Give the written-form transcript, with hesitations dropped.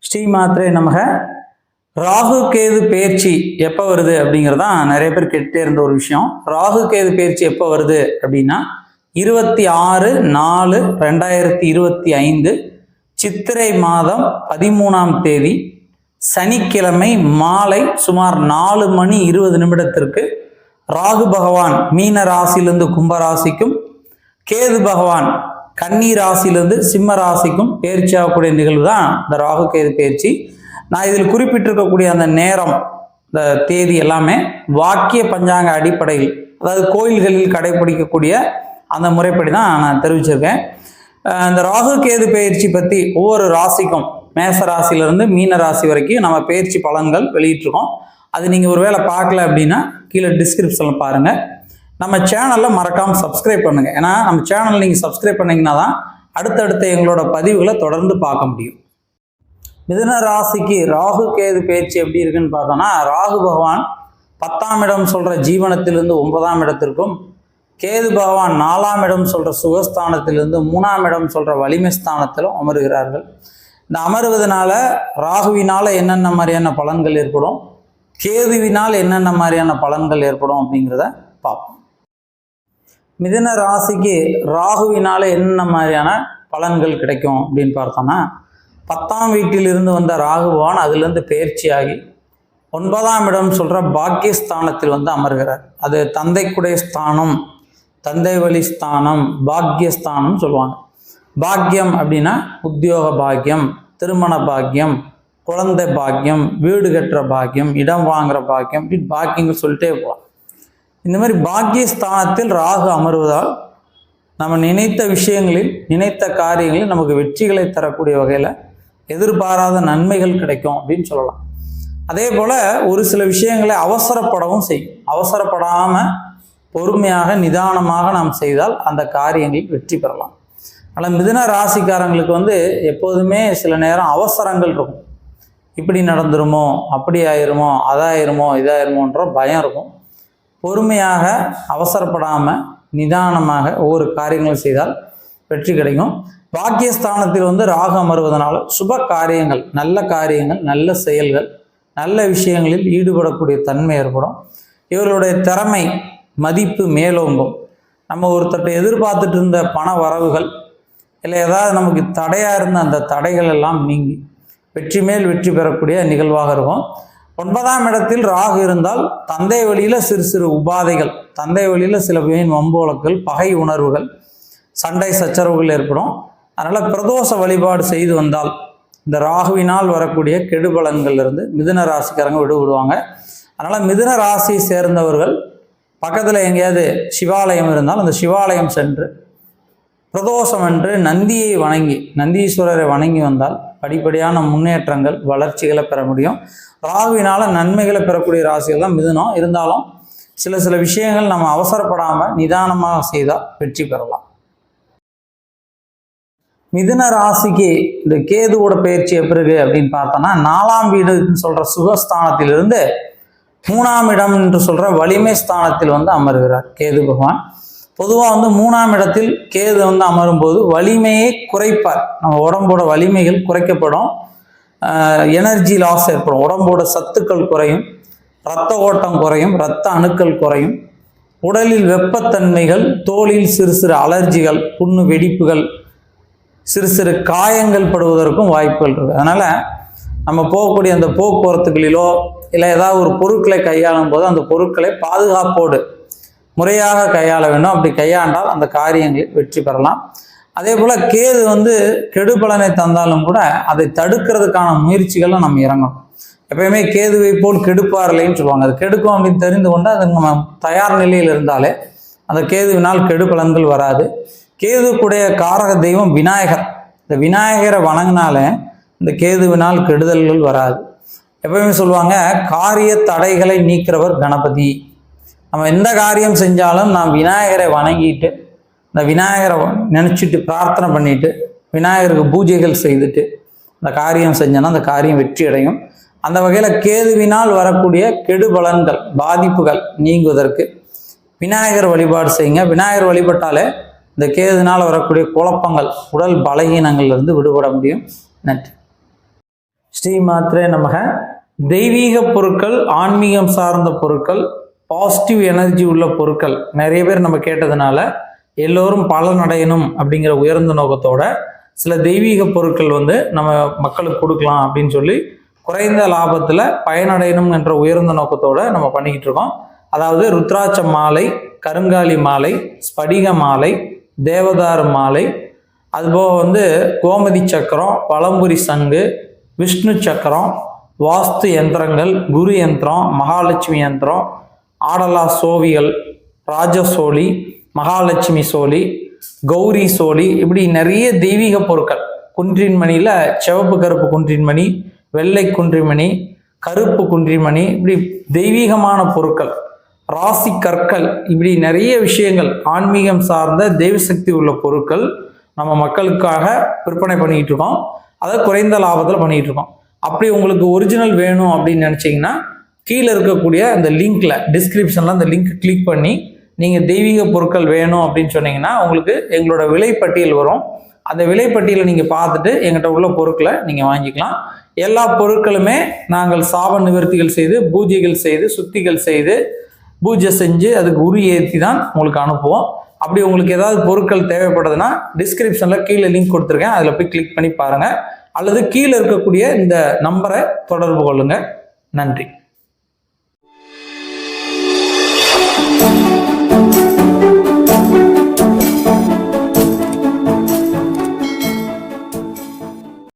ஸ்ரீமாத்ரே நமக. ராகு கேது பெயர்ச்சி எப்போ வருது அப்படிங்கிறதான் நிறைய பேர் கேட்டே இருந்த ஒரு விஷயம். ராகு கேது பெயர்ச்சி எப்போ வருது அப்படின்னா 26/4/2025 சித்திரை மாதம் 13ஆம் தேதி சனிக்கிழமை மாலை சுமார் 4:20 ராகு பகவான் மீன ராசியிலிருந்து கும்பராசிக்கும், கேது பகவான் கன்னி ராசியிலிருந்து சிம்ம ராசிக்கும் பயிற்சி ஆகக்கூடிய நிகழ்வு தான் இந்த ராகு கேது பயிற்சி. நான் இதில் குறிப்பிட்டிருக்கக்கூடிய அந்த நேரம், இந்த தேதி எல்லாமே வாக்கிய பஞ்சாங்க அடிப்படையில், அதாவது கோயில்களில் கடைபிடிக்கக்கூடிய அந்த முறைப்படி தான் நான் தெரிவிச்சிருக்கேன். இந்த ராகு கேது பயிற்சி பற்றி ஒவ்வொரு ராசிக்கும், மேச ராசியிலிருந்து மீன ராசி வரைக்கும் நம்ம பயிற்சி பலன்கள் வெளியிட்டிருக்கோம். அது நீங்கள் ஒருவேளை பார்க்கல அப்படின்னா கீழே டிஸ்கிரிப்ஷனில் பாருங்கள். நம்ம சேனலில் மறக்காமல் சப்ஸ்கிரைப் பண்ணுங்கள். ஏன்னா நம்ம சேனல் நீங்கள் சப்ஸ்கிரைப் பண்ணிங்கன்னா தான் அடுத்தடுத்த எங்களோட பதிவுகளை தொடர்ந்து பார்க்க முடியும். மிதுன ராசிக்கு ராகு கேது பயிற்சி எப்படி இருக்குன்னு பார்த்தோன்னா, ராகு பகவான் 10ஆம் இடம் சொல்கிற ஜீவனத்திலிருந்து 9ஆம் இடத்திற்கும், கேது பகவான் 4ஆம் இடம் சொல்கிற சுகஸ்தானத்திலிருந்து 3ஆம் இடம் சொல்கிற வலிமை ஸ்தானத்திலும் அமருகிறார்கள். இந்த அமருவதனால ராகுவினால் என்னென்ன மாதிரியான பலன்கள் ஏற்படும், கேதுவினால் என்னென்ன மாதிரியான பலன்கள் ஏற்படும் அப்படிங்கிறத பார்ப்போம். மிதுன ராசிக்கு ராகுவினால என்னென்ன மாதிரியான பலன்கள் கிடைக்கும் அப்படின்னு பார்த்தோம்னா, 10ஆம் வீட்டிலிருந்து வந்த ராகு பகவான் அதிலிருந்து பெயர்ச்சியாகி 9ஆம் இடம் சொல்கிற பாக்கியஸ்தானத்தில் வந்து அமர்கிறார். அது தந்தைக்குடைய ஸ்தானம், தந்தை வழி ஸ்தானம், பாக்கியஸ்தானம் சொல்லுவாங்க. பாக்கியம் அப்படின்னா உத்தியோக பாக்கியம், திருமண பாக்கியம், குழந்தை பாக்கியம், வீடு கட்டுற பாக்கியம், இடம் வாங்குற பாக்கியம், இப்படி பாக்கியங்கள் சொல்லிட்டே போகலாம். இந்த மாதிரி பாக்கியஸ்தானத்தில் ராகு அமர்வதால் நம்ம நினைத்த விஷயங்களில், நினைத்த காரியங்களில் நமக்கு வெற்றிகளை தரக்கூடிய வகையில் எதிர்பாராத நன்மைகள் கிடைக்கும் அப்படின்னு சொல்லலாம். அதே போல் ஒரு சில விஷயங்களை அவசரப்படவும் செய்யும். அவசரப்படாமல் பொறுமையாக நிதானமாக நாம் செய்தால் அந்த காரியங்களில் வெற்றி பெறலாம். ஆனால் மிதுன ராசிக்காரங்களுக்கு வந்து எப்போதுமே சில நேரம் அவசரங்கள் இருக்கும். இப்படி நடந்துருமோ, அப்படி ஆயிருமோ, அதாயிருமோ, இதாயிருமோன்ற பயம் இருக்கும். பொறுமையாக அவசரப்படாமல் நிதானமாக ஒவ்வொரு காரியங்களும் செய்தால் வெற்றி கிடைக்கும். பாக்கியஸ்தானத்தில் வந்து ராகு அமர்வதனால சுப காரியங்கள், நல்ல காரியங்கள், நல்ல செயல்கள், நல்ல விஷயங்களில் ஈடுபடக்கூடிய தன்மை ஏற்படும். இவர்களுடைய திறமை மதிப்பு மேலோங்கும். நம்ம ஒருத்தட்ட எதிர்பார்த்துட்டு இருந்த பண வரவுகள் இல்லை ஏதாவது நமக்கு தடையாக இருந்த அந்த தடைகள் எல்லாம் நீங்கி வெற்றி மேல் வெற்றி பெறக்கூடிய நிகழ்வாக இருக்கும். 9ஆம் இடத்தில் ராகு இருந்தால் தந்தை வழியில் சிறு சிறு உபாதைகள், தந்தை வழியில் சில வம்பு வழக்குகள், பகை உணர்வுகள், சண்டை சச்சரவுகள் ஏற்படும். அதனால் பிரதோஷ வழிபாடு செய்து வந்தால் இந்த ராகுவினால் வரக்கூடிய கெடுபலன்கள்லேருந்து மிதுன ராசிக்காரங்க விடுபடுவாங்க. அதனால் மிதுன ராசியை சேர்ந்தவர்கள் பக்கத்தில் எங்கேயாவது சிவாலயம் இருந்தால் அந்த சிவாலயம் சென்று பிரதோஷம் என்று நந்தியை வணங்கி, நந்தீஸ்வரரை வணங்கி வந்தால் படிப்படியான முன்னேற்றங்கள், வளர்ச்சிகளை பெற முடியும். ராகுவினால் நன்மைகளை பெறக்கூடிய ராசிகள் தான் மிதுனம். இருந்தாலும் சில விஷயங்கள் நம்ம அவசரப்படாமல் நிதானமாக செய்தால் வெற்றி பெறலாம். மிதுன ராசிக்கு இந்த கேதுவோட பயிற்சி எப்படி அப்படின்னு பார்த்தோன்னா, 4ஆம் வீடுன்னு சொல்கிற சுகஸ்தானத்திலிருந்து 3ஆம் இடம் என்று சொல்கிற வலிமை ஸ்தானத்தில் வந்து அமர்கிறார் கேது பகவான். பொதுவாக வந்து 3ஆம் இடத்தில் கேது வந்து அமரும்போது வலிமையை குறைப்பார். நம்ம உடம்போட வலிமைகள் குறைக்கப்படும், எனர்ஜி லாஸ் ஏற்படும், உடம்போட சத்துக்கள் குறையும், இரத்த ஓட்டம் குறையும், இரத்த அணுக்கள் குறையும், உடலில் வெப்பத்தன்மைகள், தோலில் சிறு சிறு அலர்ஜிகள், புண்ணு வெடிப்புகள், சிறு சிறு காயங்கள் படுவதற்கும் வாய்ப்புகள் இருக்குது. அதனால் நம்ம போகக்கூடிய அந்த போக்குவரத்துகளிலோ இல்லை ஏதாவது ஒரு பொருட்களை கையாளும் போது அந்த பொருட்களை பாதுகாப்போடு முறையாக கையாள வேண்டும். அப்படி கையாண்டால் அந்த காரியங்களில் வெற்றி பெறலாம். அதே போல் கேது வந்து கெடுபலனை தந்தாலும் கூட அதை தடுக்கிறதுக்கான முயற்சிகளை நம்ம இறங்கணும். எப்பயுமே கேதுவை போல் கெடுப்பார் இல்லைன்னு சொல்லுவாங்க. அது கெடுக்கும் அப்படின்னு தெரிந்து கொண்டு அது நம்ம தயார் நிலையில் இருந்தாலே அந்த கேதுவினால் கெடுபலன்கள் வராது. கேதுக்குடைய காரக தெய்வம் விநாயகர். இந்த விநாயகரை வணங்கினாலே இந்த கேதுவினால் கெடுதல்கள் வராது. எப்பயுமே சொல்லுவாங்க, காரிய தடைகளை நீக்கிறவர் கணபதி. நம்ம எந்த காரியம் செஞ்சாலும் நாம் விநாயகரை வணங்கிட்டு, இந்த விநாயகரை நினச்சிட்டு பிரார்த்தனை பண்ணிட்டு, விநாயகருக்கு பூஜைகள் செய்துட்டு அந்த காரியம் செஞ்சோன்னா அந்த காரியம் வெற்றி அடையும். அந்த வகையில் கேதுவினால் வரக்கூடிய கெடுபலன்கள், பாதிப்புகள் நீங்குவதற்கு விநாயகர் வழிபாடு செய்யுங்க. விநாயகர் வழிபட்டாலே இந்த கேதுனால் வரக்கூடிய குழப்பங்கள், உடல் பலகீனங்கள்லேருந்து விடுபட முடியும். நன்றி. ஸ்ரீமாத்ரே நமக. தெய்வீக பொருட்கள், ஆன்மீகம் சார்ந்த பொருட்கள், பாசிட்டிவ் எனர்ஜி உள்ள பொருட்கள் நிறைய பேர் நம்ம கேட்டதுனால எல்லோரும் பலனடையணும் அப்படிங்கிற உயர்ந்த நோக்கத்தோட சில தெய்வீக பொருட்கள் நம்ம மக்களுக்கு கொடுக்கலாம் அப்படின்னு சொல்லி குறைந்த லாபத்தில் பயனடையணும் என்ற உயர்ந்த நோக்கத்தோட நம்ம பண்ணிக்கிட்டு இருக்கோம். அதாவது ருத்ராட்ச மாலை, கருங்காலி மாலை, ஸ்படிக மாலை, தேவதாரு மாலை, அதுபோக கோமதி சக்கரம், பழம்புரி சங்கு, விஷ்ணு சக்கரம், வாஸ்து யந்திரங்கள், குரு யந்திரம், மகாலட்சுமி யந்திரம், ஆடலா சோவிகள், ராஜசோழி, மகாலட்சுமி சோழி, கௌரி சோழி, இப்படி நிறைய தெய்வீக பொருட்கள். குன்றின் மணியில் சிவப்பு கருப்பு குன்றின் மணி, வெள்ளை குன்றிமணி, கருப்பு குன்றிமணி, இப்படி தெய்வீகமான பொருட்கள், ராசி கற்கள், இப்படி நிறைய விஷயங்கள் ஆன்மீகம் சார்ந்த தெய்வசக்தி உள்ள பொருட்கள் நம்ம மக்களுக்காக விற்பனை பண்ணிக்கிட்டு இருக்கோம். அதை குறைந்த லாபத்தில் பண்ணிக்கிட்டு இருக்கோம். அப்படி உங்களுக்கு ஒரிஜினல் வேணும் அப்படின்னு நினச்சிங்கன்னா கீழே இருக்கக்கூடிய அந்த லிங்க்ல, டிஸ்கிரிப்ஷனில் அந்த லிங்க் கிளிக் பண்ணி நீங்கள் தெய்வீக பொருட்கள் வேணும் அப்படின்னு சொன்னீங்கன்னா உங்களுக்கு எங்களோட விலைப்பட்டியல் வரும். அந்த விலைப்பட்டியலை நீங்கள் பார்த்துட்டு எங்கிட்ட உள்ள பொருட்களை நீங்கள் வாங்கிக்கலாம். எல்லா பொருட்களுமே நாங்கள் சாப நிவர்த்திகள் செய்து, பூஜைகள் செய்து, சுத்திகள் செய்து, பூஜை செஞ்சு அதுக்கு உரி ஏற்றி தான் உங்களுக்கு அனுப்புவோம். அப்படி உங்களுக்கு ஏதாவது பொருட்கள் தேவைப்படுதுன்னா டிஸ்கிரிப்ஷனில் கீழே லிங்க் கொடுத்துருக்கேன், அதில் போய் கிளிக் பண்ணி பாருங்கள். அல்லது கீழே இருக்கக்கூடிய இந்த நம்பரை தொடர்பு கொள்ளுங்கள். நன்றி.